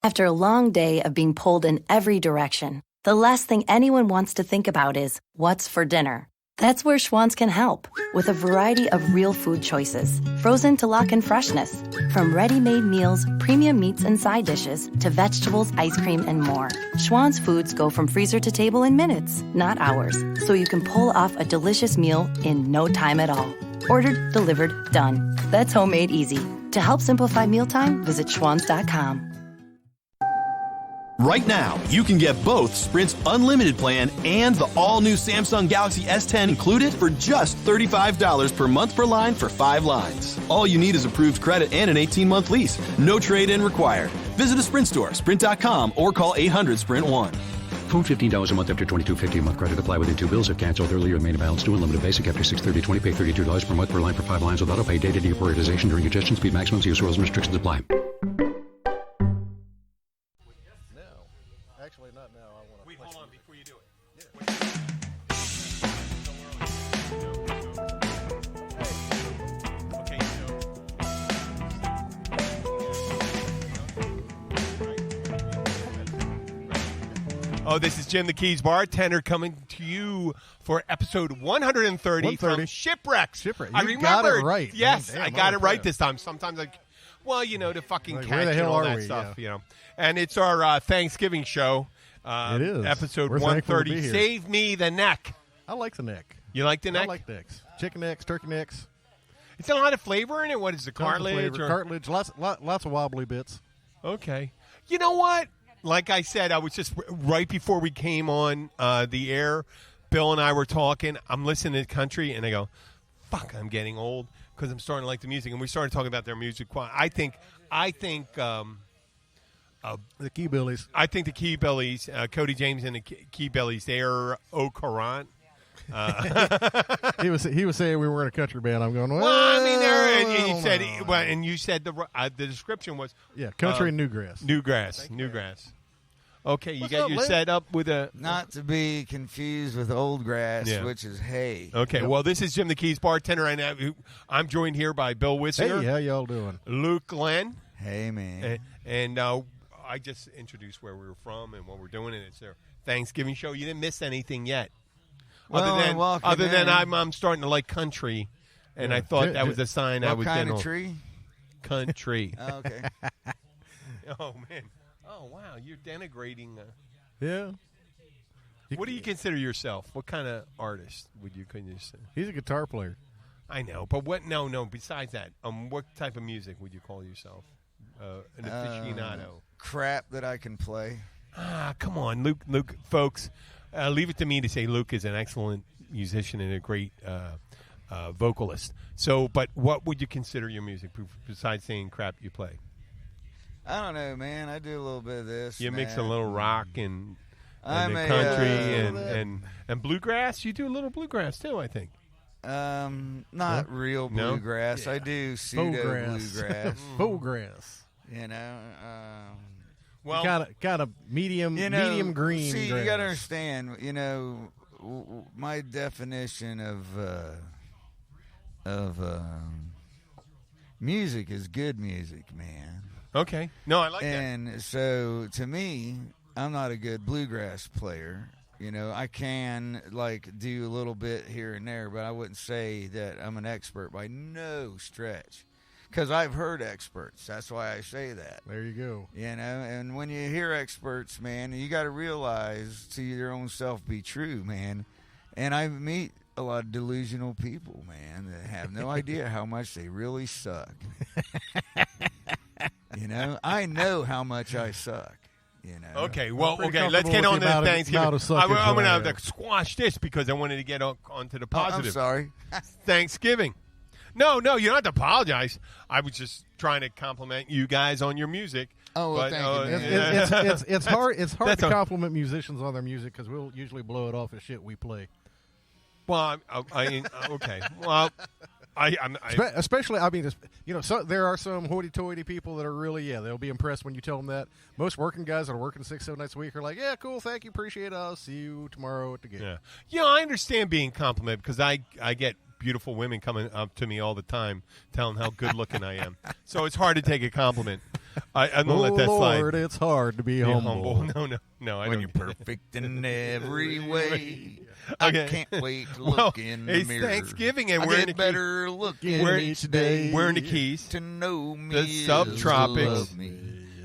After a long day of being pulled in every direction, the last thing anyone wants to think about is what's for dinner. That's where Schwann's can help, with a variety of real food choices, frozen to lock in freshness. From ready-made meals, premium meats and side dishes, to vegetables, ice cream, and more. Schwann's foods go from freezer to table in minutes, not hours, so you can pull off a delicious meal in no time at all. Ordered, delivered, done. That's homemade easy. To help simplify mealtime, visit schwans.com. Right now, you can get both Sprint's unlimited plan and the all-new Samsung Galaxy S10 included for just $35 per month per line for 5 lines. All you need is approved credit and an 18-month lease. No trade-in required. Visit a Sprint store, sprint.com, or call 800-SPRINT-1. Phone $15 a month after $22.50 a month. Credit apply within 2 bills. If canceled earlier, remain balance due. Unlimited basic after $630.20. Pay $32 per month per line for 5 lines with auto pay. Data deprioritization during congestion. Speed maximums. Use rules and restrictions apply. Actually, not now. I want to. Wait, hold on before you do it. Oh, this is Jim the Keys bartender coming to you for episode 130 from Shipwrecks. Shipwreck. I You remembered. got it right. Yes, Damn, I got it right yeah. this time. Sometimes the fucking Like, catch where the and hell all are that we? stuff, Yeah. And it's our Thanksgiving show. It is. Episode We're thankful to be 130. here. Save me the neck. I like the neck. You like the I neck? like necks. Chicken necks, turkey necks. It's a lot of flavor in it. What is the Tons of cartilage? flavor. Cartilage. Lots of wobbly bits. Okay. You know what? Like I said, I was just right before we came on the air, Bill and I were talking. I'm listening to country, and I go, fuck, I'm getting old because I'm starting to like the music. And we started talking about their music. I think the Key Billies. I think the Key Billies, Cody James and the Key Billies, they're au courant. He was saying we weren't a country band. I'm going, well, I mean, you said the description was country and newgrass. Newgrass. Okay, you What's got up, your Lynn? set up with a Not to be confused with old grass, Yeah. which is hay. Okay, well, this is Jim the Keys bartender. I'm joined here by Bill Wissinger, Hey, how y'all doing? Luke Glenn, Hey, man. and I just introduced where we were from and what we're doing, and it's their Thanksgiving show. You didn't miss anything yet, other than I'm starting to like country, and I thought that was a sign I was What kind getting of tree? country. Oh, okay. Oh man, oh wow, you're denigrating. Yeah. What do you consider yourself? What kind of artist would you consider? He's a guitar player. I know, but what? No. Besides that, what type of music would you call yourself? An aficionado. Crap that I can play. Come on, Luke, folks. Leave it to me to say Luke is an excellent musician and a great vocalist. So, but what would you consider your music besides saying crap you play? I don't know, man. I do a little bit of this. You mix a that. little rock and I'm the a, country and bluegrass. You do a little bluegrass too, I think. Not real No? bluegrass. I do pseudo Faux-grass. bluegrass. Faux grass. You know, Well, Kind of medium green. See, grass. you got to understand. You know, my definition of music is good music, man. okay. No, I like that. And so, to me, I'm not a good bluegrass player. You know, I can, do a little bit here and there, but I wouldn't say that I'm an expert by no stretch. Because I've heard experts. That's why I say that. There you go. You know, and when you hear experts, man, you got to realize to your own self be true, man. And I meet a lot of delusional people, man, that have no idea how much they really suck. You know, I know how much I suck. You know. Okay, well, pretty let's get comfortable on with to the amount of Thanksgiving. suckage I'm going to I have to squash this because I wanted to get onto the Oh, I'm positive. sorry. Thanksgiving. No, you don't have to apologize. I was just trying to compliment you guys on your music. Oh, well, but, thank you, man. It's hard. It's hard That's to a- compliment musicians on their music because we'll usually blow it off as shit we play. Well, okay. Well, I'm Especially, I mean, so there are some hoity-toity people that are really, they'll be impressed when you tell them that. Most working guys that are working 6-7 nights a week are like, yeah, cool, thank you, appreciate it. I'll see you tomorrow at the gig. Yeah, I understand being complimented because I get beautiful women coming up to me all the time telling how good looking I am. So it's hard to take a compliment. I'm gonna let that slide. Lord, it's hard to be humble. No. I When don't. you're perfect in every way, Okay. I can't wait to look in the it's mirror. Thanksgiving, and I we're in get the better looking We're- each day. We're in the Keys. To know me The is subtropics. to love me.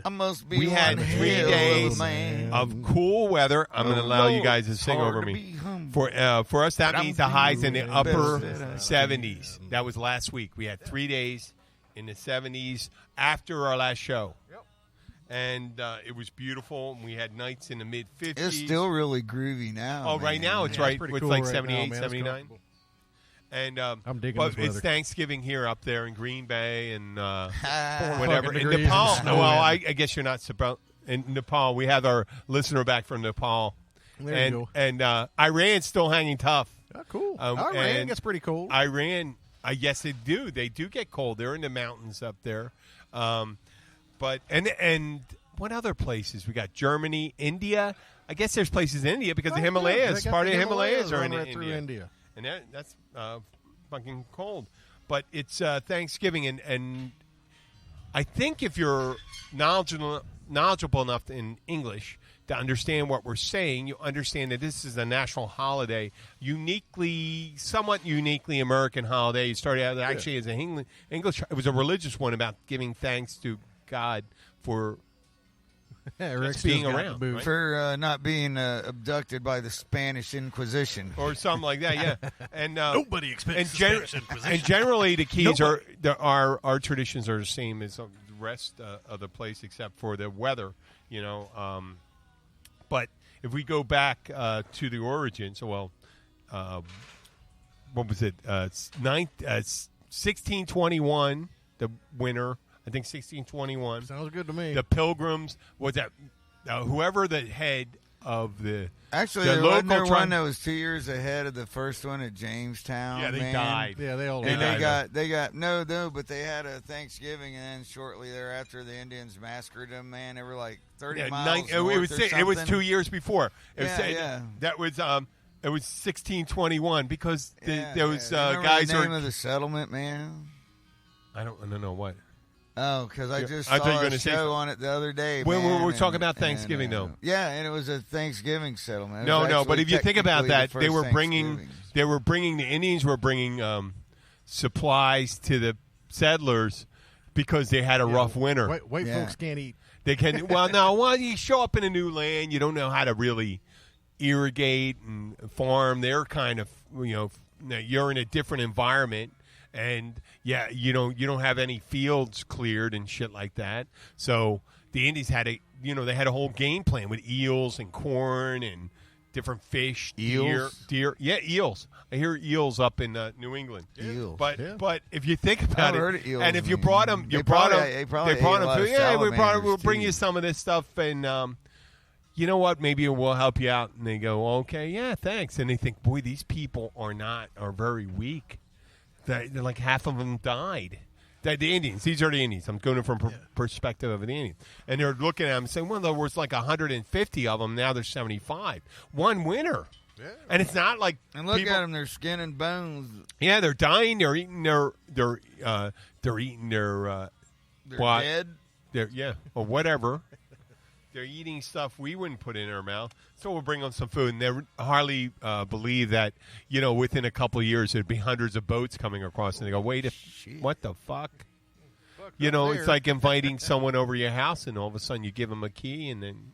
I must be We had one 3 hell of a days man. of cool weather. I'm going to allow you Lord, guys to it's sing hard over to me. be humble. For us, that But I'm means the highs in the feeling upper best that I 70s. That was last week. We had 3 days in the 70s after our last show. And it was beautiful. And we had nights in the mid 50s. It's still really groovy now. Oh, right man. now it's Yeah, right. it's pretty It's cool like right now, 78, man. It's 79. comfortable. And I'm digging but this it's weather. Thanksgiving here up there in Green Bay and Ah, whatever. fucking In degrees Nepal, and snow well, in. I guess you're not supposed. In Nepal, we have our listener back from Nepal. There and, you go. And Iran's still hanging tough. Oh, cool. Um, Iran and gets pretty cold. Iran, yes, they do. They do get cold. They're in the mountains up there. But what other places? We got Germany, India. I guess there's places in India because the Himalayas, They got part the of the Himalayas are run in right through India. India. And that's fucking cold. But it's Thanksgiving, and I think if you're knowledgeable enough in English to understand what we're saying, you understand that this is a national holiday, somewhat uniquely American holiday. It started out actually as an English. It was a religious one about giving thanks to God for Rick's being just got around, the boots. right? For not being abducted by the Spanish Inquisition. or something like that. Yeah, and Nobody expects and, the Spanish Inquisition. and generally the Keys our traditions are the same as the rest of the place except for the weather, you know. But if we go back to the origins, what was it? 1621, the winter. I think 1621. Sounds good to me. The Pilgrims was that whoever the head of the Actually, the there local wasn't there tribe- one that was 2 years ahead of the first one at Jamestown. Yeah, they man? died. yeah, they all And died. they got no, but they had a Thanksgiving, and then shortly thereafter, the Indians massacred them. Man, they were like 30 miles it north was or it was something. 2 years before. Yeah. That was it was 1621 because there was Remember guys the name are of the settlement, man. I don't know what. Oh, because I just I thought you were saw a gonna say show something. on it the other day. We're man, talking about Thanksgiving, though. Yeah, and it was a Thanksgiving settlement. It No, was but actually if you think about technically that, the they first were bringing Thanksgiving. the Indians were bringing supplies to the settlers because they had a rough winter. White Yeah. folks can't eat. They can well, you show up in a new land, you don't know how to really irrigate and farm. They're kind of you're in a different environment, and you don't have any fields cleared and shit like that. So the Indians had they had a whole game plan with eels and corn and different fish, Eels? deer. Yeah, eels. I hear eels up in New England. Eels. But if you think about I've it, heard of eels and if you in- brought them, they probably ate a lot of food. Yeah, we'll salamanders, bring too. you some of this stuff, and you know what? Maybe we'll help you out. And they go, okay, yeah, thanks. And they think, boy, these people are very weak. They're like half of them died. The Indians. These are the Indians. I'm going from perspective of the Indians. And they're looking at them and saying, well, there was like 150 of them. Now there's 75. One winter. Yeah. And it's not like And look people, at them; they're skin and bones. yeah, they're dying. They're eating their eating their They're what? dead. Or whatever. They're eating stuff we wouldn't put in our mouth. So we'll bring them some food, and they hardly believe that within a couple of years there'd be hundreds of boats coming across, and they go, "Wait, what the fuck?" It's like inviting someone over your house, and all of a sudden you give them a key, and then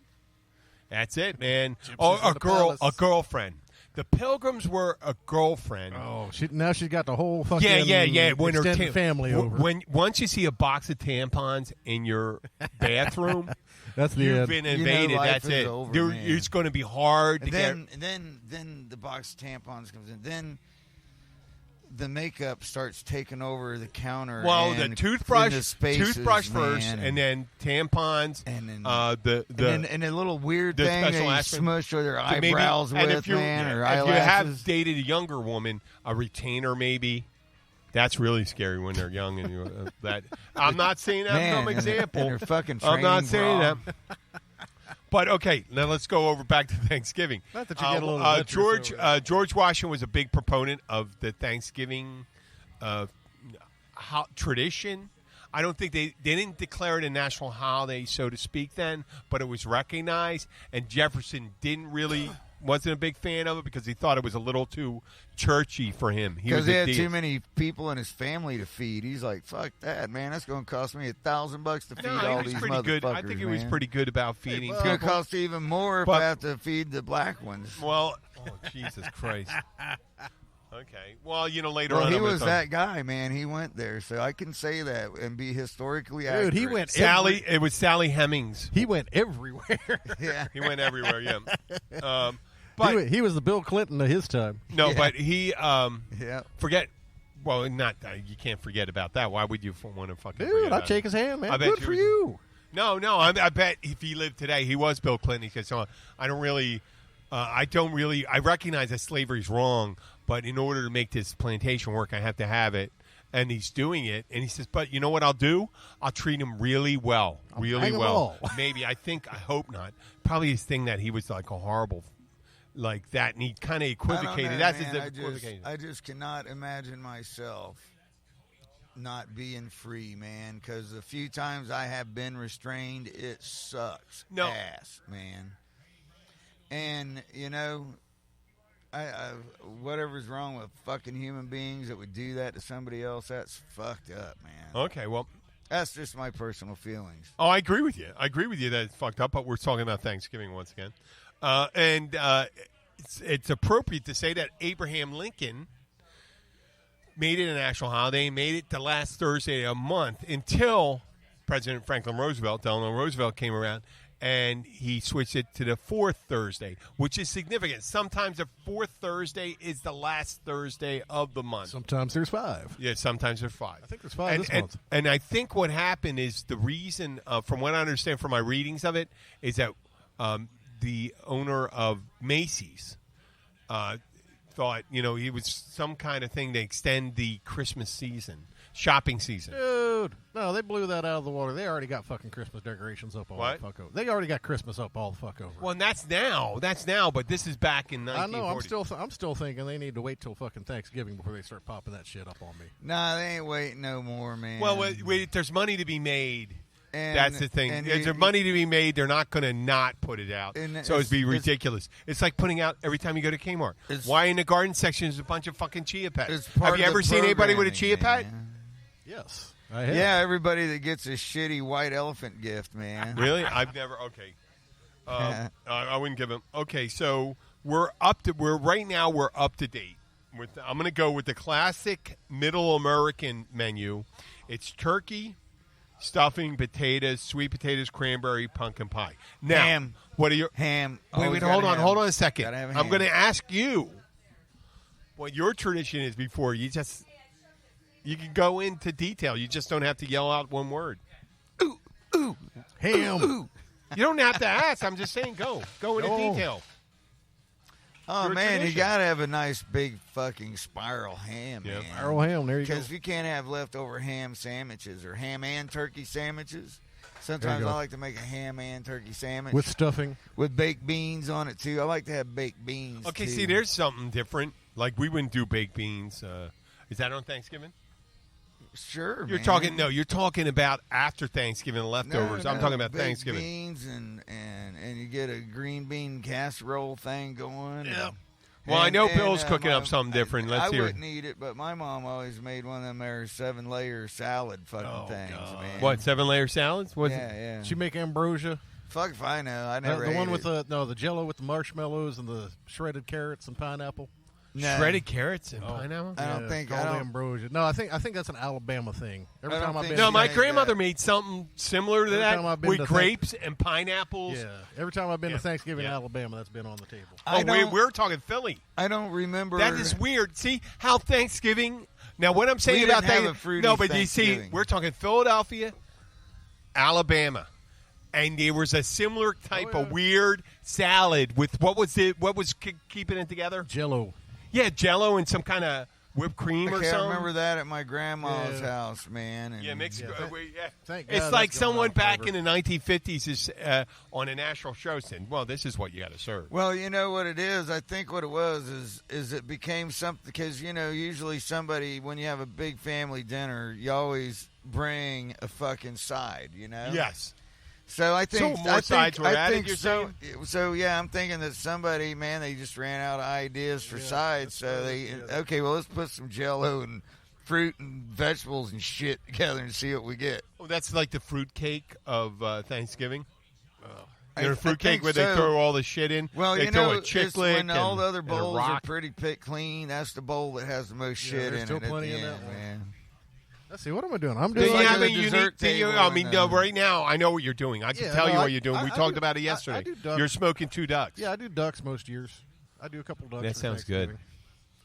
that's it, man. Gypsies in the palace. A girlfriend. The Pilgrims were a girlfriend. Oh, now she's got the whole fucking Yeah. When her extended family over. Once you see a box of tampons in your bathroom, That's the you've end. been You know invaded. life That's is it. over, man. It's going to be hard to And get. then the box of tampons comes in. Then the makeup starts taking over the counter. Well, and the toothbrush, in the spaces, first, man, and then tampons, and then the and a little weird the thing special they aspirin. smush their So maybe- eyebrows and with, if you man, or if eyelashes. you have dated a younger woman, a retainer maybe. That's really scary when they're young and that. I'm not saying that Man, from and example. their fucking I'm not training saying bra. that. But okay, now let's go over back to Thanksgiving. Not that you get a little adventurous over it. George Washington was a big proponent of the Thanksgiving tradition. I don't think they didn't declare it a national holiday, so to speak, then, but it was recognized. And Jefferson wasn't a big fan of it because he thought it was a little too churchy for him. Because he had too many people in his family to feed. He's like, fuck that, man. That's going to cost me $1,000 to feed all these motherfuckers. Good. I think he was pretty good about feeding. It's going to cost even more if I have to feed the black ones. Well, Jesus Christ. Okay. Well, later on. He was that guy, man. He went there, so I can say that and be historically accurate. Dude, he went. It was Sally Hemings. He went everywhere. Yeah, he went everywhere. Yeah. But he was the Bill Clinton of his time. No, but he forget. Well, not you can't forget about that. Why would you want to fucking? Dude, I'd shake his hand, man. Good for you. No. I bet if he lived today, he was Bill Clinton. He said, I recognize that slavery's wrong, but in order to make this plantation work, I have to have it. And he's doing it, and he says, but you know what I'll do? I'll treat him really well. Really well. Maybe, I hope not. Probably his thing that he was like a horrible, like that, and he kind of equivocated. That's his equivocation. I just cannot imagine myself not being free, man, because the few times I have been restrained, it sucks ass, man. And, whatever's wrong with fucking human beings that would do that to somebody else, that's fucked up, man. Okay, well. That's just my personal feelings. Oh, I agree with you. That it's fucked up, but we're talking about Thanksgiving once again. And it's appropriate to say that Abraham Lincoln made it a national holiday, made it the last Thursday of a month until President Franklin Roosevelt, Delano Roosevelt, came around. And he switched it to the fourth Thursday, which is significant. Sometimes the fourth Thursday is the last Thursday of the month. Sometimes there's 5. Yeah, sometimes there's 5. I think there's 5 this month. And I think what happened is the reason, from what I understand from my readings of it, is that the owner of Macy's thought, it was some kind of thing to extend the Christmas season. Shopping season. Dude, no, they blew that out of the water. They already got fucking Christmas decorations up all the fuck over. They already got Christmas up all the fuck over. Well, and that's now, but this is back in 1940. I know, I'm still thinking they need to wait till fucking Thanksgiving before they start popping that shit up on me. Nah, they ain't waiting no more, man. Well, wait, there's money to be made. That's the thing. There's money to be made. They're not going to not put it out. So it'd be ridiculous. It's like putting out every time you go to Kmart. Why in the garden section is a bunch of fucking chia pets? Have you ever seen anybody with a chia pet? Yes, I have. Yeah, everybody that gets a shitty white elephant gift, man. Really? I've never. Okay, I wouldn't give him. Okay, so we're up to date. I'm going to go with the classic Middle American menu. It's turkey, stuffing, potatoes, sweet potatoes, cranberry, pumpkin pie. Now, ham. What are your ham? Wait, hold on a second. I'm going to ask you what your tradition is before you just. You can go into detail. You just don't have to yell out one word. Ooh, ham. Ooh. You don't have to ask. I'm just saying go into detail. Oh, your man, tradition. you got to have a nice big fucking spiral ham, man. Spiral ham, there you go. Because you can't have leftover ham sandwiches or ham and turkey sandwiches. Sometimes I like to make a ham and turkey sandwich. With stuffing. With baked beans on it, too. I like to have baked beans, Okay, too. see, there's something different. Like, we wouldn't do baked beans. Is that on Thanksgiving? Sure, You're man. You're talking about after Thanksgiving leftovers. I'm talking about baked Thanksgiving. Beans and you get a green bean casserole thing going. Yeah. Well, I know Bill's cooking up something different. Let's hear it. I wouldn't eat it, but my mom always made one of them there 7-layer salad fucking things, man. What, 7-layer salads? Yeah. She make ambrosia. Fuck if I know. I never the ate one with it. the Jell-O with the marshmallows and the shredded carrots and pineapple. No. Shredded carrots and pineapple? I don't think called ambrosia. No, I think that's an Alabama thing. Every time I've been No, my grandmother made something similar to that with grapes and pineapples. Yeah, every time I've been to Thanksgiving in Alabama, that's been on the table. We're talking Philly. I don't remember. That is weird. See how Thanksgiving. Now, what I'm saying We about didn't have that, a fruity no, but you Thanksgiving. see, we're talking Philadelphia, Alabama, and there was a similar type of weird salad with what was keeping it together? Jell-O. Yeah, Jell-O and some kind of whipped cream I or can't something. remember that at my grandma's Yeah. house, man. And Yeah, Mexico. Thank God It's that's like going someone on back forever. in the 1950s is on a national show saying, "Well, this is what you got to serve." Well, you know what it is? I think what it was is it became something because, usually somebody, when you have a big family dinner, you always bring a fucking side, Yes. So I think So more sides were added, you're so. So yeah, I'm thinking that somebody, man, they just ran out of ideas for sides. So okay, well, let's put some Jell-O and fruit and vegetables and shit together and see what we get. Oh, that's like the fruitcake of Thanksgiving. I Their fruitcake think where so. they throw all the shit in. Well, they you throw know, a chick it's lick when all the other and a bowls are rock. pretty picked clean. That's the bowl that has the most shit there's in still it. at plenty the in that end, one. man. Let's see, what am I doing? I'm Do doing you like have a a unique dessert thing? table I and, mean, right now, I know what you're doing. I can Yeah, tell no, you I- what you're doing. I- We I talked do- about it I yesterday. do duck. You're smoking 2 ducks. Yeah, I do ducks most years. I do a couple ducks. That for sounds good. Thanksgiving.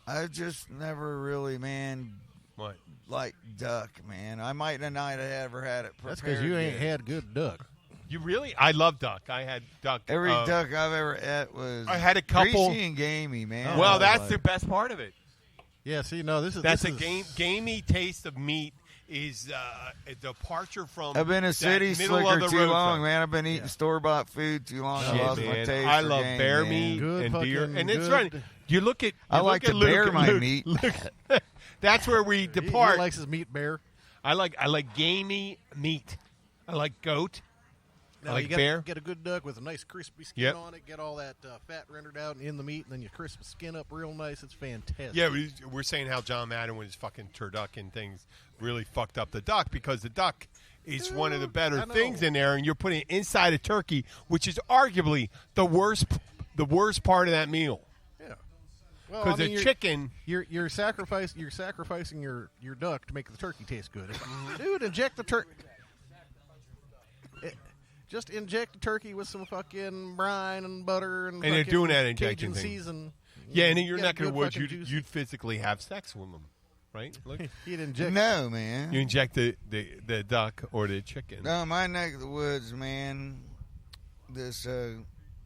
I've just never really, man, What? like duck, man. I might not have ever had it prepared. That's because you ain't yet. had good duck. You really? I love duck. I had duck. Every duck I've ever ate was I had a couple- greasy and gamey, man. Well, I was that's like, the best part of it. Yeah, see, no, this is That's this a is, gamey taste of meat is a departure from. I've been a that city middle slicker of the too road long, stuff. man. I've been eating store-bought food too long. I Shit, lost my man. taste I for love game, bear man. meat Good and deer, fucking and it's good. right. You look at. I you like look to at Luke bear and my Luke. meat. Look, that's where we he depart. likes his meat bear. I like gamey meat. I like goat. Now, I like you gotta bear. get a good duck with a nice crispy skin Yep. on it. Get all that fat rendered out in the meat, and then you crisp the skin up real nice. It's fantastic. Yeah, we're saying how John Madden with his fucking turducken things really fucked up the duck because the duck is one of the better I know. things in there, and you're putting it inside a turkey, which is arguably the worst part of that meal. Yeah. Well, Because I mean, the chicken, you're sacrificing your duck to make the turkey taste good. Dude, inject the turkey. Just inject the turkey with some fucking brine and butter and they're fucking doing that injection Cajun thing. season. yeah, and in your Get neck of the good woods, fucking juice. you'd physically have sex with them, right? Look, He'd inject. No, man. you inject the duck or the chicken. No, my neck of the woods, man. This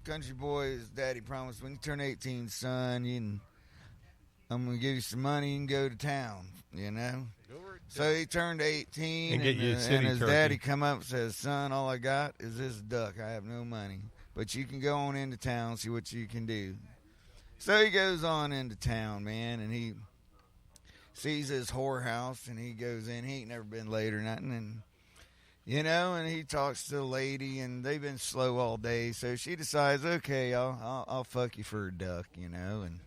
country boy, his daddy promised when you turn 18, son, I'm going to give you some money and go to town, So he turned 18, And get you a city and his turkey. daddy come up and says, son, all I got is this duck. I have no money. But you can go on into town, see what you can do. So he goes on into town, man, and he sees this whorehouse, and he goes in. He ain't never been laid or nothing, and and he talks to the lady, and they've been slow all day. So she decides, okay, I'll fuck you for a duck, and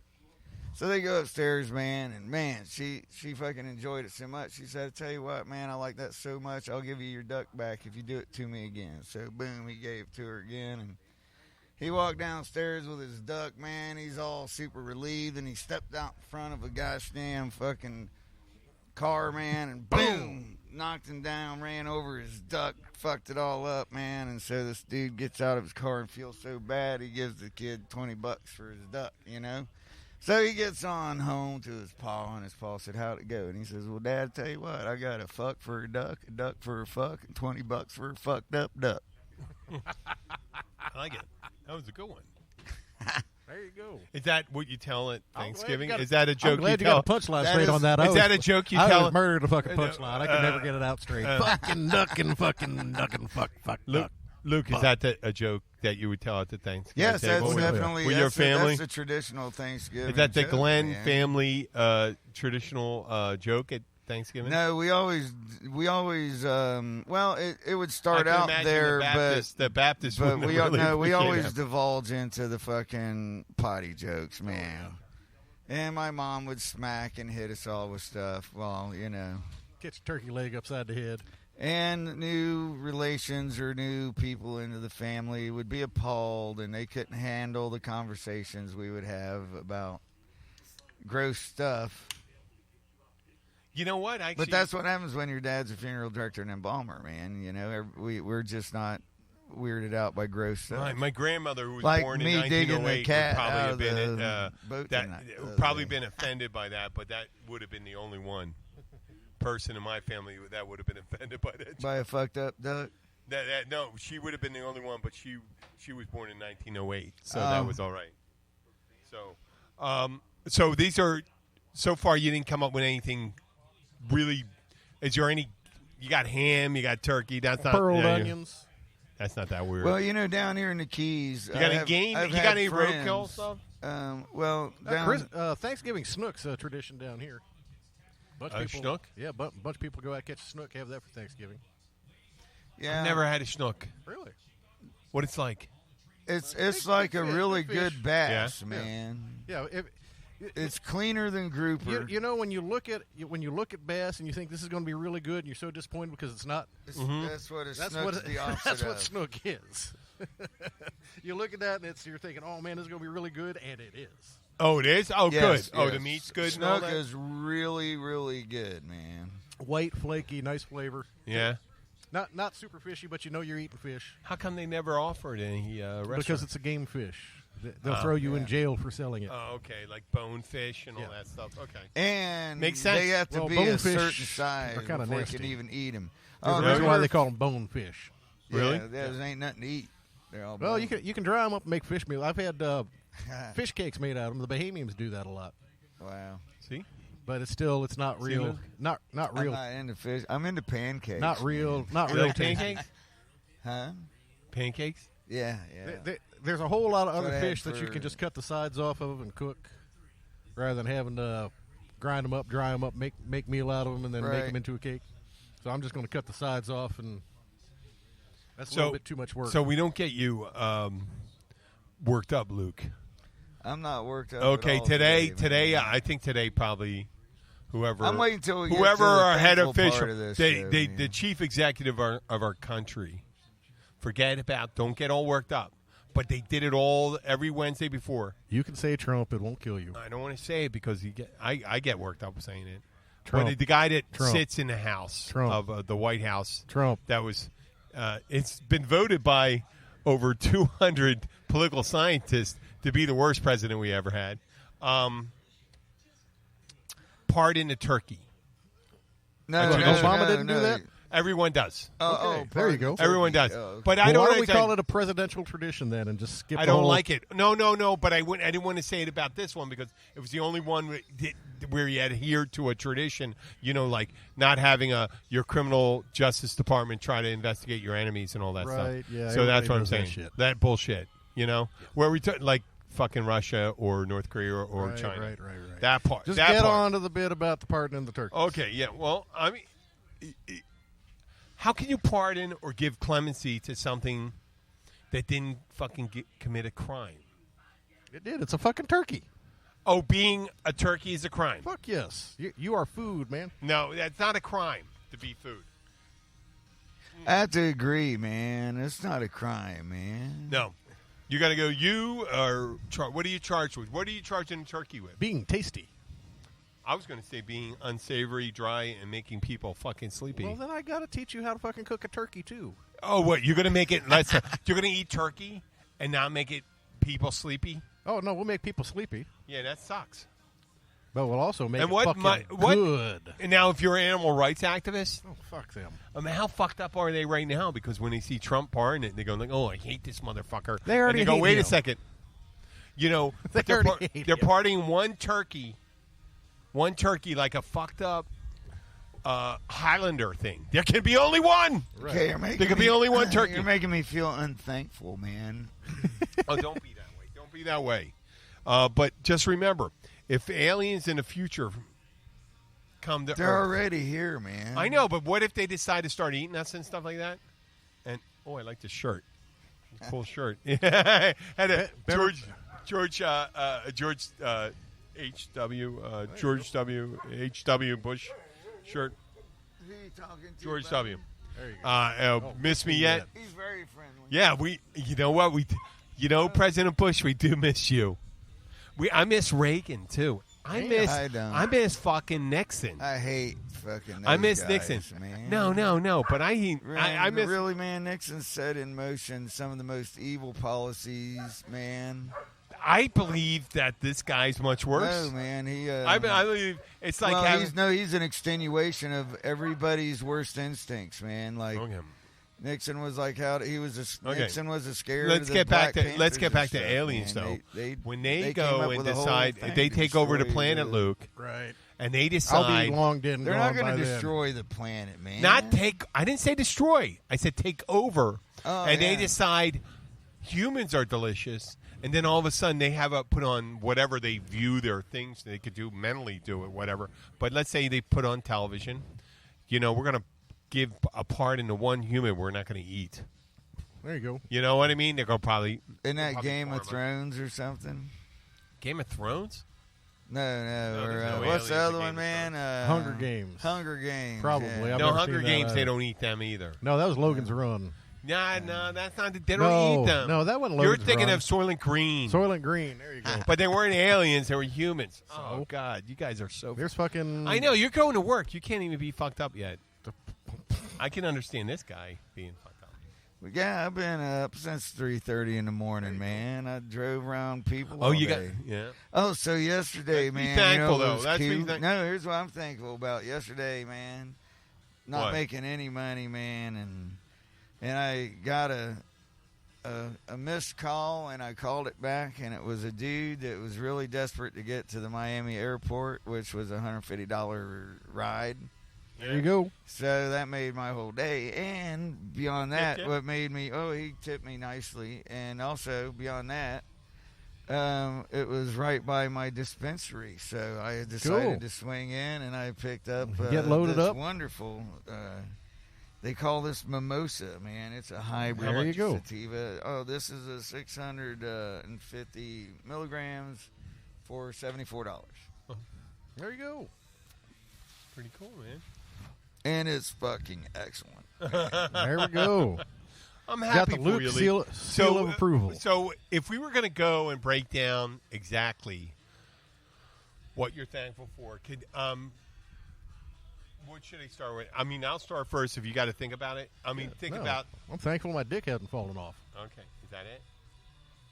so they go upstairs, man, and man, she fucking enjoyed it so much. She said, I tell you what, man, I like that so much. I'll give you your duck back if you do it to me again. So boom, he gave it to her again, and he walked downstairs with his duck, man. He's all super relieved, and he stepped out in front of a goddamn fucking car, man, and boom, knocked him down, ran over his duck, fucked it all up, man. And so this dude gets out of his car and feels so bad, he gives the kid $20 for his duck, So he gets on home to his pa, and his pa said, how'd it go? And he says, well, Dad, tell you what, I got a fuck for a duck for a fuck, and $20 for a fucked up duck. I like it. That was a good one. There you go. Is that what you tell at I'm glad Thanksgiving? you got Is that a I'm joke glad you you tell? got a punchline That straight is- on that. is that a joke you I tell? was murdered a fucking punchline. I could never get it out straight. Fucking ducking, fucking ducking, fuck, Luke, duck. Luke, is that a joke that you would tell at the Thanksgiving Yes, table? that's with- definitely with your family. That's a traditional Thanksgiving. Is that the joke, Glenn man. family traditional joke at Thanksgiving? No, we always. Well, it would I start can out imagine there, the Baptist but wouldn't we really no, we appreciate always that. divulge into the fucking potty jokes, man. And my mom would smack and hit us all with stuff. Well, Get your turkey leg upside the head. and new relations or new people into the family would be appalled, and they couldn't handle the conversations we would have about gross stuff. You know what? Actually, But that's what happens when your dad's a funeral director and embalmer, man. We're just not weirded out by gross stuff. my grandmother, who was Like born me in digging 1908, the cat would probably out have of been the boat that tonight, the other probably day. been offended by that. But that would have been the only one person in my family that would have been offended by that. By a fucked up duck. No, she would have been the only one, but she was born in 1908, so that was all right. So, so these are so far you didn't come up with anything really. Is there any? You got ham, you got turkey. That's not Pearled onions. That's not that weird. Well, down here in the Keys, you got any game? You got any roadkill stuff? Thanksgiving snook's a tradition down here. Bunch of people, snook? Yeah, bunch of people go out catch a snook, have that for Thanksgiving. Yeah, I've never had a snook. Really? What it's like? It's like a really good bass, Yeah. man. Yeah, It's cleaner than grouper. you know when you look at bass and you think this is going to be really good, and you're so disappointed because it's not. That's what a snook's the opposite That's what of. snook is. You look at that and you're thinking, oh man, this is going to be really good, and it is. Oh, it is. Oh, Yes, good. Oh, yes. the meat's good. And all Snook that? is really, really good, man. White, flaky, nice flavor. Yeah. Not super fishy, but you know you're eating fish. How come they never offered any restaurant? Because it's a game fish. They'll throw you in jail for selling it. Oh, okay, like bonefish and all that stuff. Okay. And Makes sense. they have to Well, be a bonefish certain size are kinda before you nasty. can even eat them. There's a reason why they call them bonefish. Really? Yeah, there ain't nothing to eat. They're all Well, bone. you can dry them up and make fish meal. I've had fish cakes made out of them. The Bahamians do that a lot, Wow. See? but it's not See, real. Luke? Not I'm real. not into fish. I'm into pancakes. Not real. man. Not You real like tasty. pancakes? Huh? Pancakes? Yeah. There's a whole lot of That's other what I had fish that you for- can just cut the sides off of and cook, rather than having to grind them up, dry them up, make meal out of them, and then make Right. them into a cake. So I'm just going to cut the sides off, and that's a little bit too much work. So we don't get you worked up, Luke. I'm not worked up. Okay, at all today, man. I think today probably whoever I'm waiting till we get whoever to the our head thankful official, part of this they, show, they man. the chief executive of our country. Forget about. Don't get all worked up. But they did it all every Wednesday before. you can say Trump; it won't kill you. I don't want to say it because I get worked up saying it. Trump. But the guy that Trump. sits in the House Trump. of the White House, Trump. that was it's been voted by over 200 political scientists to be the worst president we ever had. Pardon the turkey. No, Obama didn't do that? Everyone does. Okay, there you go. Everyone does. Oh, okay. But I Well, don't why don't wanna we say- call it a presidential tradition then, and just skip? I the don't whole- like it. No. But I didn't want to say it about this one because it was the only one where you adhered to a tradition. You know, like not having your criminal justice department try to investigate your enemies and all that Right, stuff. yeah, So that's everybody what I'm does that saying. shit. That bullshit. You know, where we took like fucking Russia or North Korea or Right, China. right. That part. Just that get part. on to the bit about the pardoning the turkey. Okay. Yeah. Well, I mean, how can you pardon or give clemency to something that didn't fucking commit a crime? It did. It's a fucking turkey. Oh, being a turkey is a crime. Fuck yes. You are food, man. No, that's not a crime to be food. I have to agree, man. It's not a crime, man. No. You got to go, you are, what are you charged with? What are you charging a turkey with? Being tasty. I was going to say being unsavory, dry, and making people fucking sleepy. Well, then I got to teach you how to fucking cook a turkey, too. Oh, what? You're going to make it less, you're going to eat turkey and not make it people sleepy? Oh, no, we'll make people sleepy. Yeah, that sucks. But we'll also make And it what fucking what- good. And now if you're an animal rights activist, Oh, fuck them. I mean, how fucked up are they right now? Because when they see Trump pardoning it, they go like, "Oh, I hate this motherfucker." They already and they go, hate "Wait a him. second." You know, They but they're already hate they're him. pardoning one turkey like a fucked up Highlander thing. There can be only one. Okay, you're making There could be me- only one turkey. You're making me feel unthankful, man. Oh, don't be that way. Don't be that way. But just remember, if aliens in the future come to They're Earth, already here, man. I know, but what if they decide to start eating us and stuff like that? And I like this shirt. Cool shirt. Had a George H.W. Bush shirt. Who you talking to, George buddy? W. There you go. Miss me yet? He's very friendly. Yeah, you know what President Bush, we do miss you. I miss Reagan too. I don't. miss fucking Nixon. I hate fucking those I miss guys, Nixon. man. No, but I miss. Really, man, Nixon set in motion some of the most evil policies, man. I believe that this guy's much worse. No, man, he. I believe it's like well, having. he's an extenuation of everybody's worst instincts, man. Like, Okay. Nixon was like how he was. Okay. Nixon was a scared. Let's of the get back Black to let's get back Panthers to and stuff, aliens man. though. When they they came go up and with a whole decide thing they to take over the destroy planet, Luke, Right. and they I'll decide be long dead and They're gone not by to then. destroy the planet, man. not take. I didn't say destroy. I said take over, Oh, and they yeah. decide humans are delicious, and then all of a sudden they have a put on whatever they view their things they could do mentally do it whatever. But let's say they put on television. We're going to give a part into one human we're not going to eat. There you go. You know what I mean? They're going to probably Isn't that probably Game of farm it. Thrones or something? Game of Thrones? No. No, Or, there's no what's the aliens other in one, Game of man? Hunger Games. Hunger Games. Probably. yeah. I've No, never Hunger seen that Games, they either. don't eat them either. No, that was Logan's Run. No, that's not. They don't No, eat them. no, that wasn't You're Logan's thinking Run. of Soylent Green. Soylent Green. There you go. But they weren't aliens, they were humans. Oh, So? God, you guys are so... There's fucking. I know, you're going to work. You can't even be fucked up yet. I can understand this guy being fucked up. Yeah, I've been up since 3:30 in the morning, man. I drove around people. Oh, all you got... day. Yeah. Oh, so yesterday, Be man. thankful, what though. was That's what you cute? think- No, here's what I'm thankful about. Yesterday, man, not What? making any money, man, and I got a missed call, and I called it back, and it was a dude that was really desperate to get to the Miami airport, which was a $150 ride. There you go. So that made my whole day. And beyond that, Tip? what made me, he tipped me nicely. And also, beyond that, it was right by my dispensary. So I decided Cool. to swing in, and I picked up Get loaded this up. wonderful, they call this mimosa, man. It's a hybrid There you go. sativa. Oh, this is a 650 milligrams for $74. There you go. Pretty cool, man. And it's fucking excellent. There we go. I'm Got happy the for Luke you, Lee. seal of approval. So if we were going to go and break down exactly what you're thankful for, what should I start with? I mean, I'll start first if you got to think about it. I mean, think No, about... I'm thankful my dick hasn't fallen off. Okay, is that it?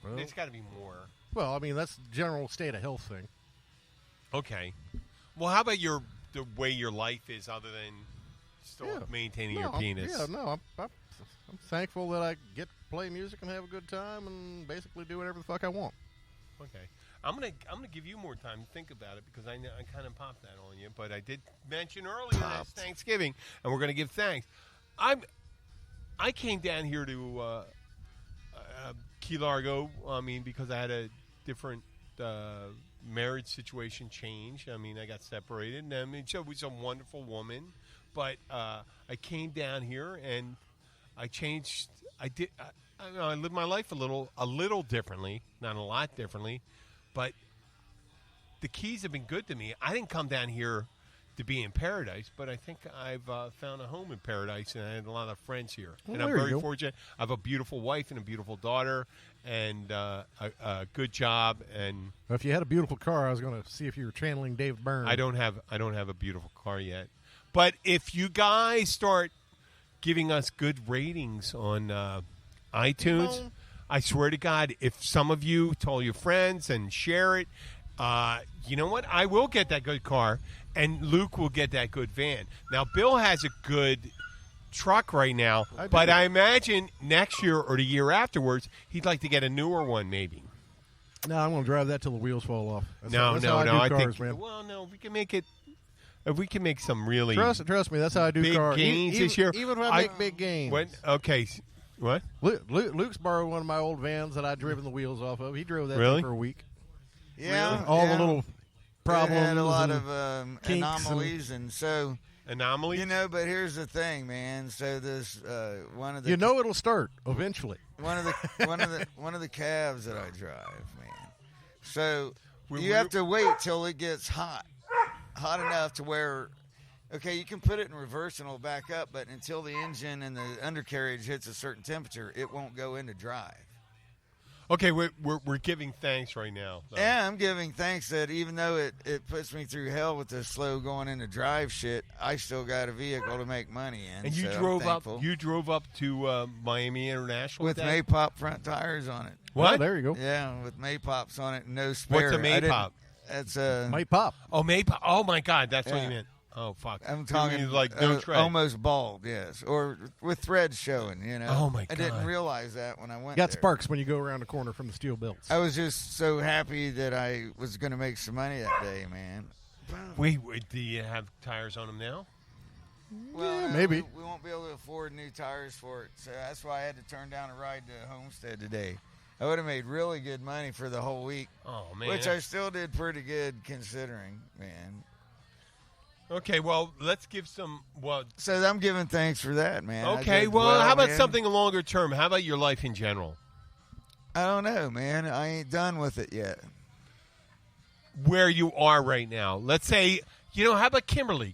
Well, There's got to be more. I mean, that's the general state of health thing. Okay. Well, how about the way your life is other than still Yeah. maintaining No, your penis? I'm thankful that I get to play music and have a good time and basically do whatever the fuck I want. Okay. I'm gonna give you more time to think about it because I kind of popped that on you, but I did mention earlier that it's Thanksgiving and we're gonna give thanks. I came down here to Key Largo. I mean, because I had a different marriage situation change. I mean, I got separated, and I mean, she was a wonderful woman, but I came down here and I changed. I did. I don't know, I lived my life a little differently, not a lot differently. But the Keys have been good to me. I didn't come down here to be in paradise, but I think I've found a home in paradise, and I had a lot of friends here. Well, and I'm there you very go. fortunate. I have a beautiful wife and a beautiful daughter, and a good job. And If you had a beautiful car, I was going to see if you were channeling David Byrne. I don't have a beautiful car yet. But if you guys start giving us good ratings on iTunes. I swear to God, if some of you tell your friends and share it, you know what? I will get that good car, and Luke will get that good van. Now, Bill has a good truck right now, but I imagine next year or the year afterwards, he'd like to get a newer one, maybe. No, I'm going to drive that till the wheels fall off. That's No, how I do I cars, think. man. Well, no, if we can make it. If we can make some really Trust me, that's how I do big cars. gains this year, Even if I make big gains. Okay, what? Luke's borrowed one of my old vans that I'd driven the wheels off of. He drove that Really? thing for a week. Yeah, All yeah. the little problems. It had a lot and of kinks anomalies, and so Anomalies? But here's the thing, man. So this one of the it'll start eventually. one of the cabs that I drive, man. So We- you we- have to wait till it gets hot enough to where, okay, you can put it in reverse and it'll back up, but until the engine and the undercarriage hits a certain temperature, it won't go into drive. Okay, we're giving thanks right now. though. Yeah, I'm giving thanks that even though it puts me through hell with the slow going into drive shit, I still got a vehicle to make money in. And you so I'm drove up. thankful. You drove up to Miami International with that? Maypop front tires on it. What? Oh, there you go. Yeah, with Maypops on it, and no spare. What's a I didn't- Maypop? That's a Might pop. Oh, Maypop. Oh my God, that's what Yeah. you meant. Oh, fuck. I'm You talking mean like no tread. almost bald, yes, or with threads showing. Oh, my I God. didn't realize that when I went. Got there. sparks when you go around the corner from the steel belts. I was just so happy that I was going to make some money that day, man. Wait, do you have tires on them now? Well, no, maybe. we won't be able to afford new tires for it, so that's why I had to turn down a ride to Homestead today. I would have made really good money for the whole week. Oh, man. Which I still did pretty good considering, man. Okay, well, let's give some. Well, So I'm giving thanks for that, man. I okay, did well, how about man. something longer term? How about your life in general? I don't know, man. I ain't done with it yet. Where you are right now. Let's say, how about Kimberly?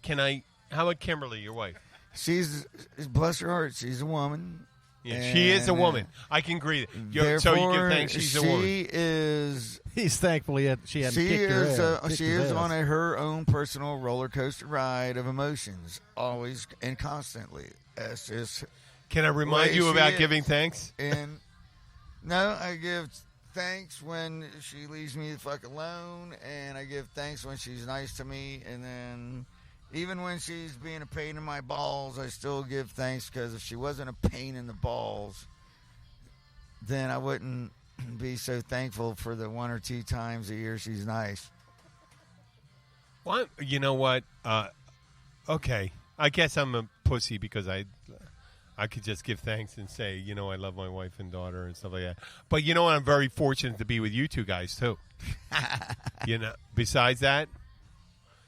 How about Kimberly, your wife? She's, bless her heart, she's a woman. Yeah, she is a And, woman. I can agree. So you therefore, give thanks she's a woman. She is. He's thankful she hadn't She kicked is. her ass. She is on her own personal roller coaster ride of emotions, always and constantly. That's just. Can I remind way you she about is. giving thanks? And no, I give thanks when she leaves me the fuck alone, and I give thanks when she's nice to me, and then even when she's being a pain in my balls, I still give thanks, because if she wasn't a pain in the balls, then I wouldn't be so thankful for the 1 or 2 times a year she's nice. Well, you know what? Okay, I guess I'm a pussy because I could just give thanks and say, I love my wife and daughter and stuff like that. But you know what? I'm very fortunate to be with you two guys, too. Besides that,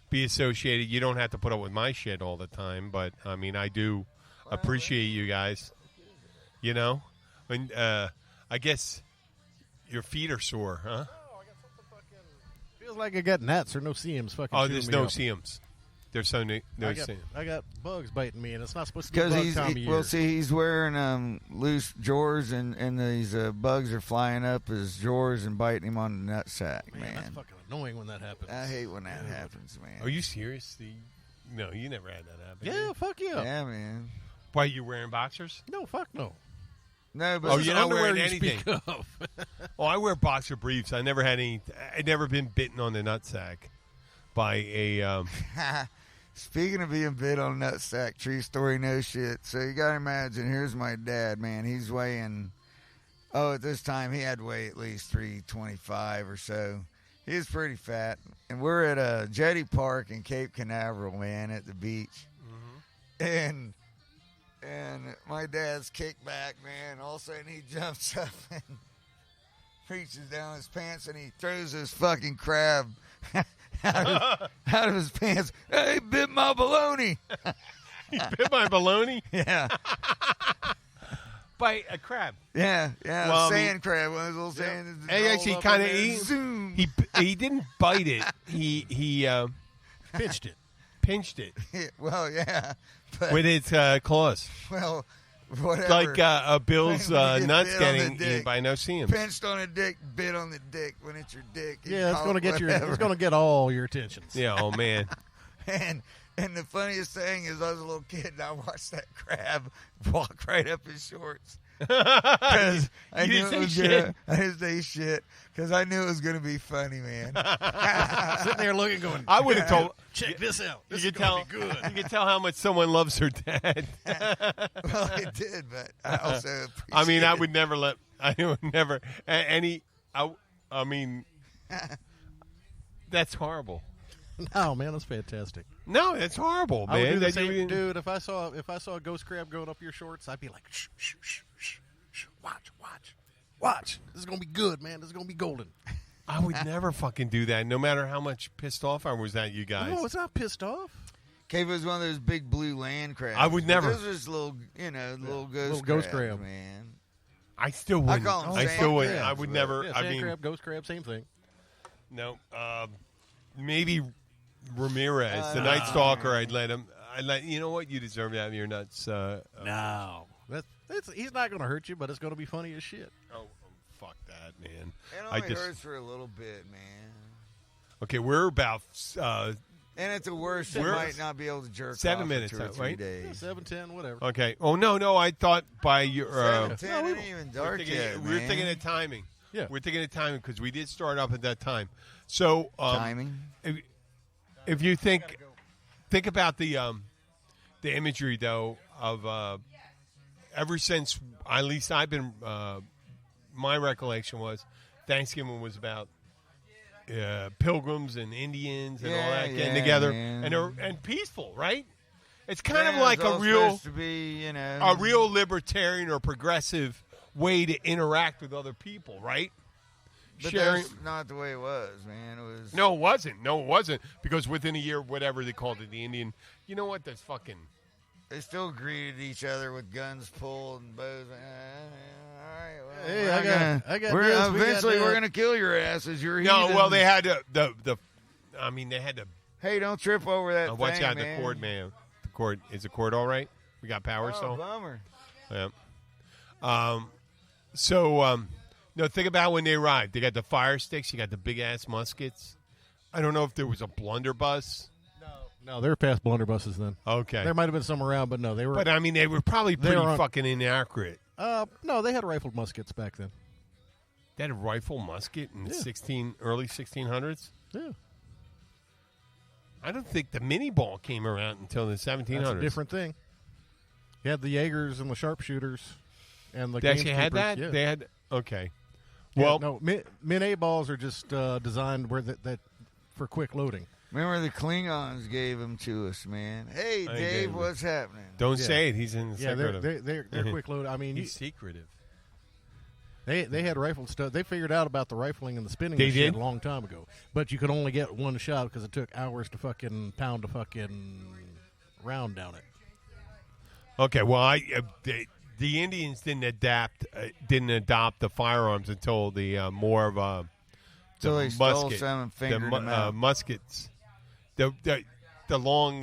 be associated. You don't have to put up with my shit all the time, but, I mean, I do appreciate you guys. And I guess your feet are sore, huh? Oh, I got something fucking. Feels like I got gnats or no seams fucking. Oh, chewing there's me no up. seams. There's so no seams. I got bugs biting me, and it's not supposed to be Because bug time of year. he's wearing loose drawers, and these bugs are flying up his drawers and biting him on the nutsack, Man, that's man. fucking annoying when that happens. I hate when that happens, man. Are you serious? No, you never had that happen. Yeah, fuck yeah. Yeah, man. Why, you wearing boxers? No, fuck no. No, but Oh, This you're is not wearing underwear you anything. speak of. Oh, I wear boxer briefs. I never had any. I'd never been bitten on the nutsack by a. Speaking of being bit on nutsack, true story, no shit. So you gotta imagine, here's my dad, man. He's weighing, at this time he had to weigh at least 325 or so. He was pretty fat. And we're at a jetty park in Cape Canaveral, man, at the beach. And my dad's kicked back, man. All of a sudden he jumps up and reaches down his pants and he throws his fucking crab out of his pants. Hey, bit my baloney. He bit my baloney Yeah. by a crab. Yeah. Well, I mean- Sand crab. One of those little sand. He actually kind of Zoom. he didn't bite it. He Pinched it. pinched it Well, yeah. But, with his claws, well, whatever. like Bill's When you get nuts bit on the getting eaten dick. by no seams. Pinched on a dick, bit on the dick. When it's your dick. you Yeah, it's call gonna it get whatever. it's gonna get all your attentions. Yeah. Oh man. And the funniest thing is, I was a little kid and I watched that crab walk right up his shorts. Because I You knew didn't it was say gonna, shit. I didn't say shit because I knew it was gonna be funny, man. Sitting there looking, going, I would have told. check this out. This You is could gonna tell. be good. You could tell how much someone loves her dad. Well, it did, but I also appreciate I mean, I it. would never let. I would never. Any. I mean, that's horrible. No, man, that's fantastic. No, that's horrible, I would man. do the That same, you- dude. If I saw a ghost crab going up your shorts, I'd be like, shh, shh, shh, shh, shh, watch. This is gonna be good, man. This is gonna be golden. I would never fucking do that, no matter how much pissed off I was at you guys. No, it's not pissed off. Cave was one of those big blue land crabs. I would But never. Those are just little, little ghost Little ghost crabs, crab. man. I still wouldn't. call 'em I sand still wouldn't. crabs, I would but- never. Yeah, I sand mean, crab, ghost crab, same thing. no. Maybe Ramirez, the Night Stalker. I'd let him. You know what? You deserve to have your nuts. No, he's not gonna hurt you, but it's gonna be funny as shit. Oh, fuck that, man. It I only just. hurts for a little bit, man. Okay, we're about. And at the worst, you We're- might not be able to jerk 7 off minutes, for 2 or 3 right? days. 7, 10, whatever. Okay. Oh no! I thought by your. 7, 10, No, we it ain't even We're dark thinking, yet, we're man. thinking of timing. Yeah. We're thinking of timing because we did start up at that time. So timing. If you think think about the imagery though of ever since at least I've been. My recollection was Thanksgiving was about pilgrims and Indians and all that getting together and peaceful, right? It's kind of like a real to be, a real libertarian or progressive way to interact with other people, right? But Sharing. that's not the way it was, man. It was No, it wasn't. No, it wasn't. Because within a year, whatever they called it, the Indian. You know what? That's fucking. They still greeted each other with guns pulled and bows. All right, well, Hey, I got we're this, we got eventually that. we're gonna kill your asses. You're No, heathens. well, they had I mean, they had to. Hey, don't trip over that Watch thing, out, man. the cord, man. The cord is the cord all right? We got power Oh, still. bummer. Yeah. No, think about when they arrived. They got the fire sticks. You got the big ass muskets. I don't know if there was a blunderbuss. No, they were past blunderbusses then. Okay. There might have been some around, but no, they were. But I mean, they were probably They pretty were on- fucking inaccurate. No, they had rifled muskets back then. They had a rifle musket in the Yeah. early 1600s. Yeah, I don't think the mini ball came around until the 1700s. that's a different thing. You had the Jaegers and the sharpshooters, and the They actually had gamekeepers. that. Yeah. They had okay. Yeah, Well, no, min A balls are just designed where that for quick loading. Remember the Klingons gave them to us, man. Hey, I Dave, gave 'em. what's happening? don't Yeah. say it. He's in the Yeah, secretive. they're quick load. I mean, He's secretive. they had rifled stuff. They figured out about the rifling and the spinning They and shit did? a long time ago. But you could only get one shot because it took hours to fucking pound a fucking round down it. Okay, well, the Indians didn't adopt the firearms until the more of a So they stole musket, some and fingered them out. muskets, the long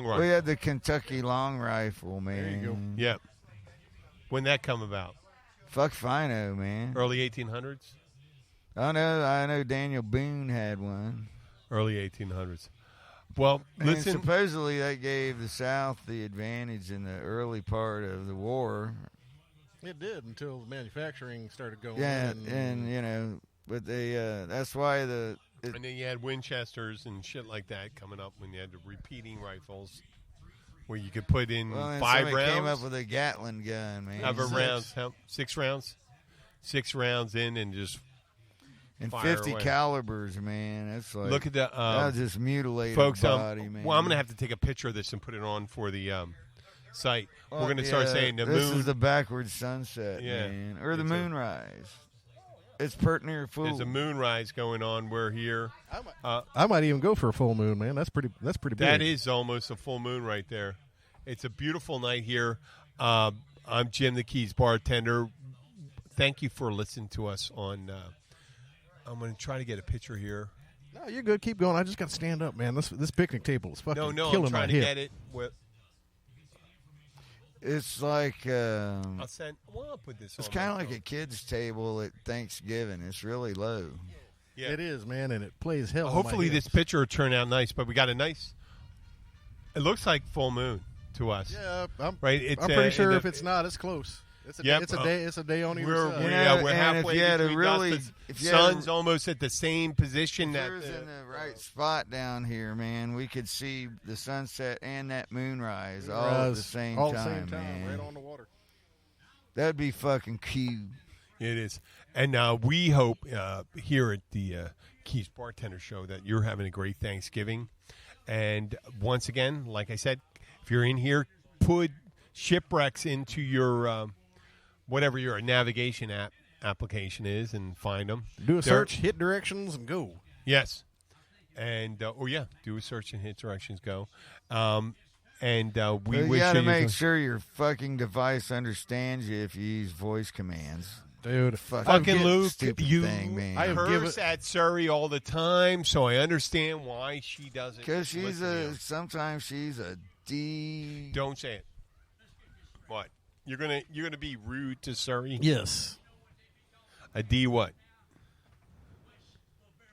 rifle. We had the Kentucky long rifle, man. There you go. Yeah, when that come about, Fuck if I know, man. early 1800s, I know Daniel Boone had one. early 1800s. Well, And listen, supposedly that gave the South the advantage in the early part of the war. It did until the manufacturing started going. Yeah, and but they that's why and then you had Winchesters and shit like that coming up when you had the repeating rifles, where you could put in and 5 somebody rounds. came up with a Gatling gun, man. Other rounds, 6 rounds, 6 rounds in, and just and fire 50 away. calibers, man. That's like look at the that'll just mutilate folks. a body, man. Well, I'm gonna have to take a picture of this and put it on for the site. Well, We're gonna start yeah, saying the this moon. is the backwards sunset, Yeah, man, or the it's a- moonrise. It's pert near full. There's a moonrise going on. We're here. I might even go for a full moon, man. That's pretty big. That is almost a full moon right there. It's a beautiful night here. I'm Jim the Keys bartender. Thank you for listening to us on. I'm going to try to get a picture here. No, you're good. Keep going. I just got to stand up, man. This picnic table is fucking No, killing I'm my trying to hip. get it. It's like I'll send. Well, I'll put this. it's on kind of my like a phone. kid's table at Thanksgiving. It's really low. Yeah. It is, man, and it plays hell. on Hopefully my this hips. picture will turn out nice, but we got a nice. It looks like full moon to us. Yeah, I'm Right, it's, I'm pretty sure in if the- it's not, it's close. It's a Yep. it's a day. It's a day on either We're, side. You know, yeah, we're and if halfway you had a between really- us. The if you had a- sun's almost at the same position If that we was in the right spot down here, man, we could see the sunset and that moonrise all at the same all time, the same time, man. right on the water. That'd be fucking cute. it is. And we hope here at the Keys Bartender Show that you're having a great Thanksgiving. And once again, like I said, if you're in here, put shipwrecks into your whatever your navigation application is and find them. Do a search, hit directions, and go. Yes. And, do a search and hit directions, go. We But you wish gotta you make sure your fucking device understands you if you use voice commands. Dude, Fucking Luke, stupid you thing, man. I have curse at Surrey all the time, so I understand why she doesn't. Because she's listen to you. sometimes she's a D. Don't say it. What? You're gonna be rude to Surrey? yes. A D what?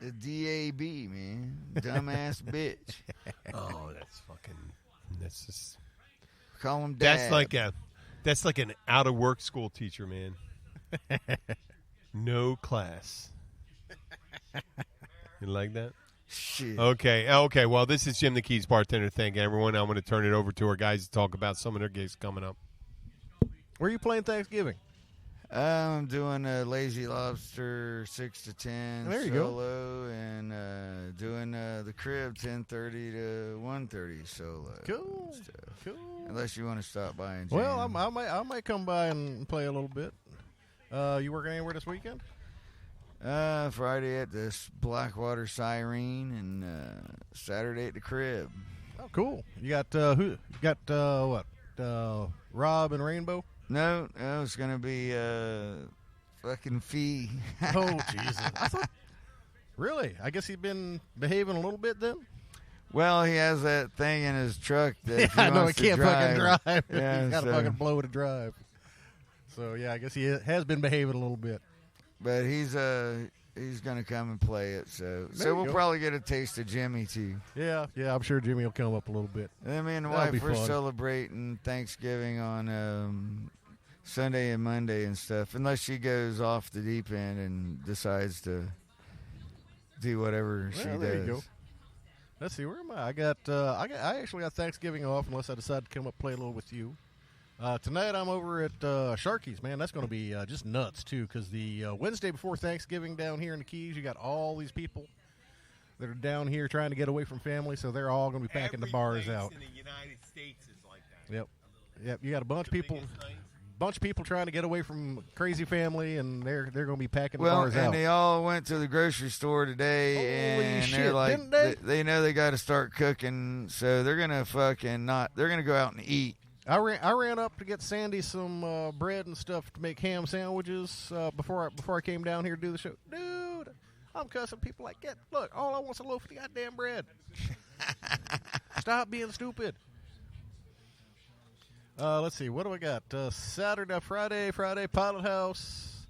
A DAB, man. Dumbass bitch. Oh, that's just. Call him dad. That's like an out of work school teacher, man. No class. You like that? Shit. Okay. Well, this is Jim the Keys bartender. Thank everyone. I'm going to turn it over to our guys to talk about some of their gigs coming up. Where are you playing Thanksgiving? I'm doing a Lazy Lobster 6 to 10 There you solo, and doing the Crib 10:30 to 1:30 solo. Cool. Cool. Unless you want to stop by and Well, jam. I might come by and play a little bit. You working anywhere this weekend? Friday at this Blackwater Siren, and Saturday at the Crib. Oh, cool. You got who? You got what? Rob and Rainbow. No, it's gonna be fucking Fee. Oh, Jesus. I thought. Really? I guess he's been behaving a little bit then. Well, he has that thing in his truck that if I know he wants to can't fucking drive. Yeah, He's got to so- fucking blow to drive. So yeah, I guess he has been behaving a little bit. But he's gonna come and play it. So There you we'll go. probably get a taste of Jimmy too. Yeah, I'm sure Jimmy will come up a little bit. And then me and the That'll be wife were fun. celebrating Thanksgiving on Sunday and Monday and stuff. Unless she goes off the deep end and decides to do whatever she Well, does. there you go. Let's see, where am I? I actually got Thanksgiving off unless I decide to come up play a little with you. Tonight I'm over at Sharky's, man. That's going to be just nuts, too, because the Wednesday before Thanksgiving down here in the Keys, you got all these people that are down here trying to get away from family, so they're all going to be packing the bars out. In the United States is like that. Yep. You got a bunch of people trying to get away from crazy family, and they're going to be packing the Well, bars and out. they all went to the grocery store today, Holy and shit, they're like, didn't they? they know they got to start cooking, so they're gonna they're gonna go out and eat. I ran up to get Sandy some bread and stuff to make ham sandwiches before I came down here to do the show. Dude, I'm cussing people like, look, all I want is a loaf of the goddamn bread. Stop being stupid. Let's see, what do I got? Friday, Pilot House.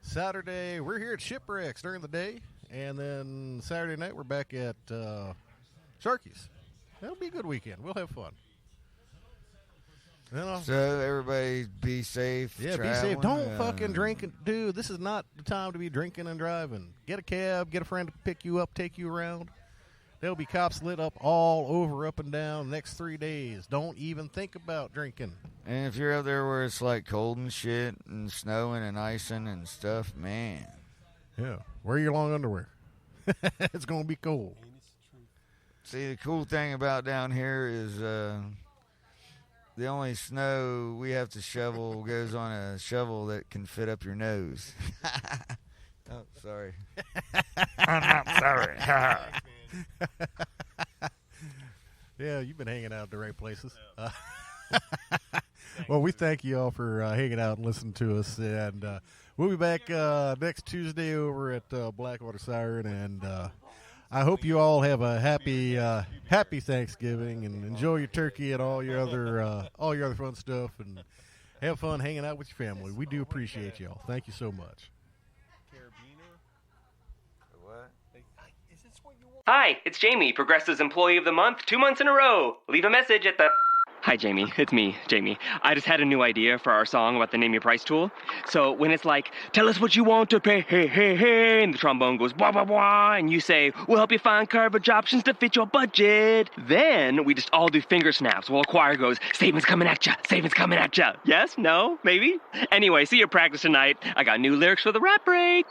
Saturday, we're here at Shipwrecks during the day. And then Saturday night, we're back at Sharky's. That'll be a good weekend. We'll have fun. So everybody be safe. Yeah, be traveling. safe. Don't fucking drink. Dude, this is not the time to be drinking and driving. Get a cab, get a friend to pick you up, take you around. There'll be cops lit up all over, up and down the next 3 days. Don't even think about drinking. And if you're out there where it's like cold and shit and snowing and icing and stuff, man. Yeah, wear your long underwear. It's going to be cold. See, the cool thing about down here is the only snow we have to shovel goes on a shovel that can fit up your nose. Oh, sorry. I'm not sorry. Yeah, you've been hanging out at the right places. Well, we thank you all for hanging out and listening to us. And we'll be back next Tuesday over at Blackwater Siren. And I hope you all have a happy Thanksgiving and enjoy your turkey and all your other fun stuff. And have fun hanging out with your family. We do appreciate y'all. Thank you so much. Hi, it's Jamie, Progressive's Employee of the Month, 2 months in a row. Leave a message at the... Hi, Jamie. It's me, Jamie. I just had a new idea for our song about the Name Your Price tool. So when it's like, tell us what you want to pay, hey, hey, hey, and the trombone goes, blah, blah, blah, and you say, we'll help you find coverage options to fit your budget. Then we just all do finger snaps while a choir goes, statements coming at ya, statements coming at ya. Yes? No? Maybe? Anyway, see you at practice tonight. I got new lyrics for the rap break.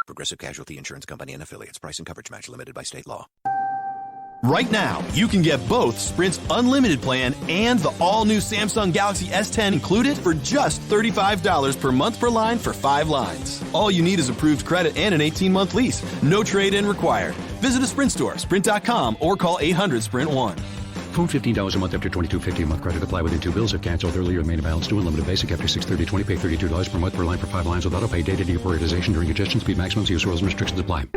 Progressive Casualty Insurance Company and Affiliates. Price and coverage match limited by state law. Right now, you can get both Sprint's unlimited plan and the all-new Samsung Galaxy S10 included for just $35 per month per line for 5 lines. All you need is approved credit and an 18-month lease. No trade-in required. Visit a Sprint store, sprint.com, or call 800-SPRINT-1. Phone $15 a month after $22.50 a month. Credit apply within 2 bills. If canceled earlier, remain balance due. Unlimited basic after $630.20. Pay $32 per month per line for 5 lines with auto pay. Data deprioritization during congestion. Speed maximums. Use rules and restrictions apply.